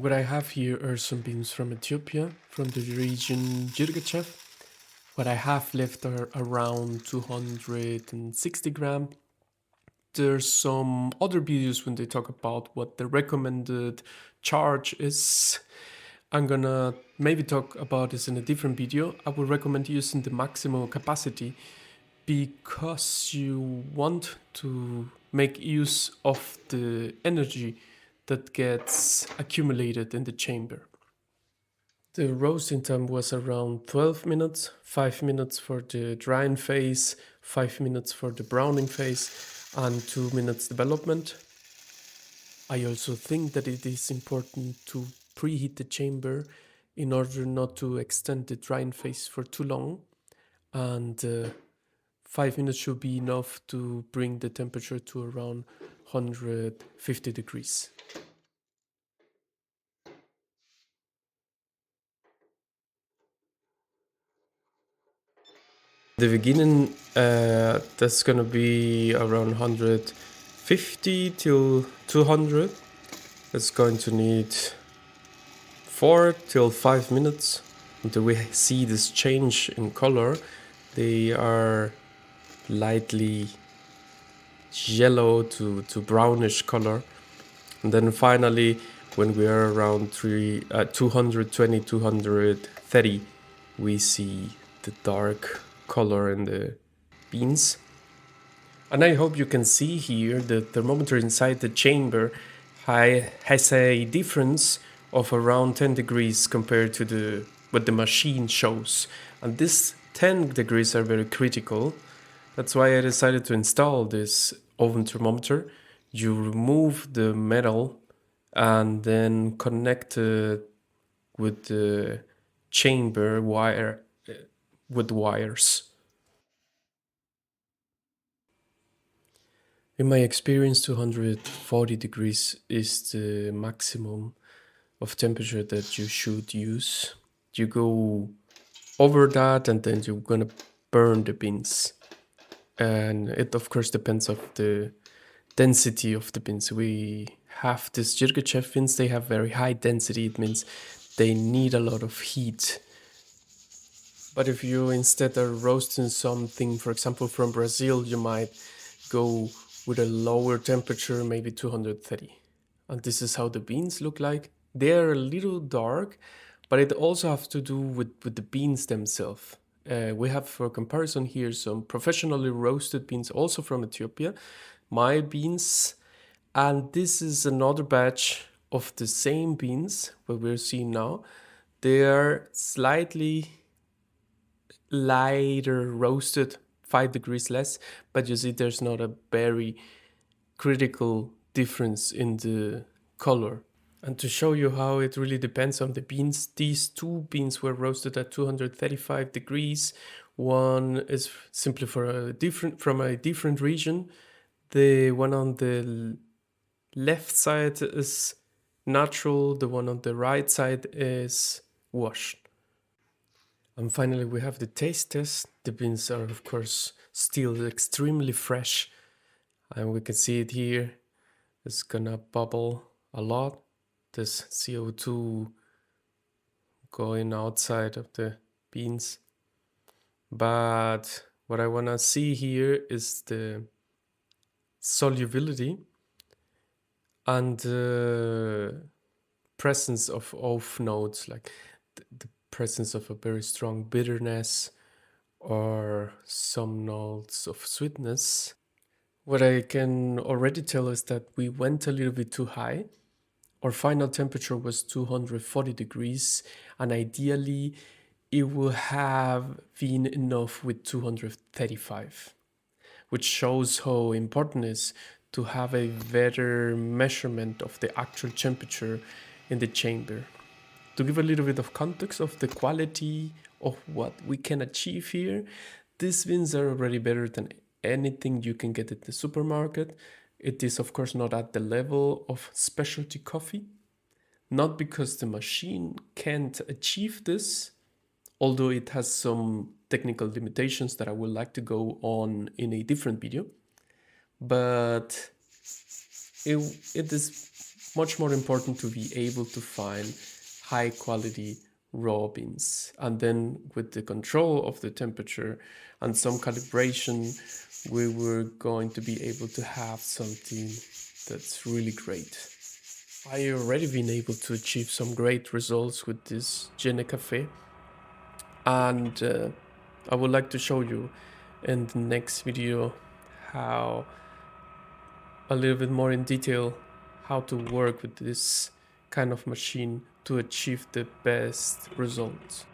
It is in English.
What I have here are some beans from Ethiopia, from the region Jirgachev. What I have left are around 260 gram. There's some other videos when they talk about what the recommended charge is. I'm gonna maybe talk about this in a different video. I would recommend using the maximum capacity because you want to make use of the energy that gets accumulated in the chamber. The roasting time was around 12 minutes, 5 minutes for the drying phase, 5 minutes for the browning phase, and 2 minutes development. I also think that it is important to preheat the chamber in order not to extend the drying phase for too long, and 5 minutes should be enough to bring the temperature to around 150 degrees. The beginning, that's gonna be around 150 till 200. It's going to need 4 till 5 minutes until we see this change in color. They are lightly yellow to brownish color. And then finally, when we are around 220, 230, we see the dark color in the beans. And I hope you can see here the thermometer inside the chamber has a difference of around 10 degrees compared to what the machine shows. And these 10 degrees are very critical. That's why I decided to install this oven thermometer. You remove the metal and then connect it with the chamber wire with wires. In my experience, 240 degrees is the maximum of temperature that you should use. You go over that and then you're gonna burn the beans. And it of course depends of the density of the beans. We have this Jirgachev beans, they have very high density. It means they need a lot of heat. But if you instead are roasting something, for example, from Brazil, you might go with a lower temperature, maybe 230. And this is how the beans look like. They're a little dark, but it also has to do with the beans themselves. We have, for comparison here, some professionally roasted beans also from Ethiopia, my beans, and this is another batch of the same beans, what we're seeing now. They are slightly lighter roasted, 5 degrees less, but you see there's not a very critical difference in the color. And to show you how it really depends on the beans, these two beans were roasted at 235 degrees. One is simply from a different region. The one on the left side is natural, the one on the right side is washed. And finally, we have the taste test. The beans are, of course, still extremely fresh. And we can see it here. It's gonna bubble a lot. This CO2 going outside of the beans. But what I wanna see here is the solubility and the presence of off notes, like the presence of a very strong bitterness or some notes of sweetness. What I can already tell is that we went a little bit too high. Our final temperature was 240 degrees, and ideally it would have been enough with 235, which shows how important it is to have a better measurement of the actual temperature in the chamber. To give a little bit of context of the quality of what we can achieve here, these beans are already better than anything you can get at the supermarket. It is of course not at the level of specialty coffee, not because the machine can't achieve this, although it has some technical limitations that I would like to go on in a different video, but it is much more important to be able to find high quality raw beans. And then with the control of the temperature and some calibration, we were going to be able to have something that's really great. I already been able to achieve some great results with this Gene Cafe, and I would like to show you in the next video how a little bit more in detail how to work with this kind of machine to achieve the best results.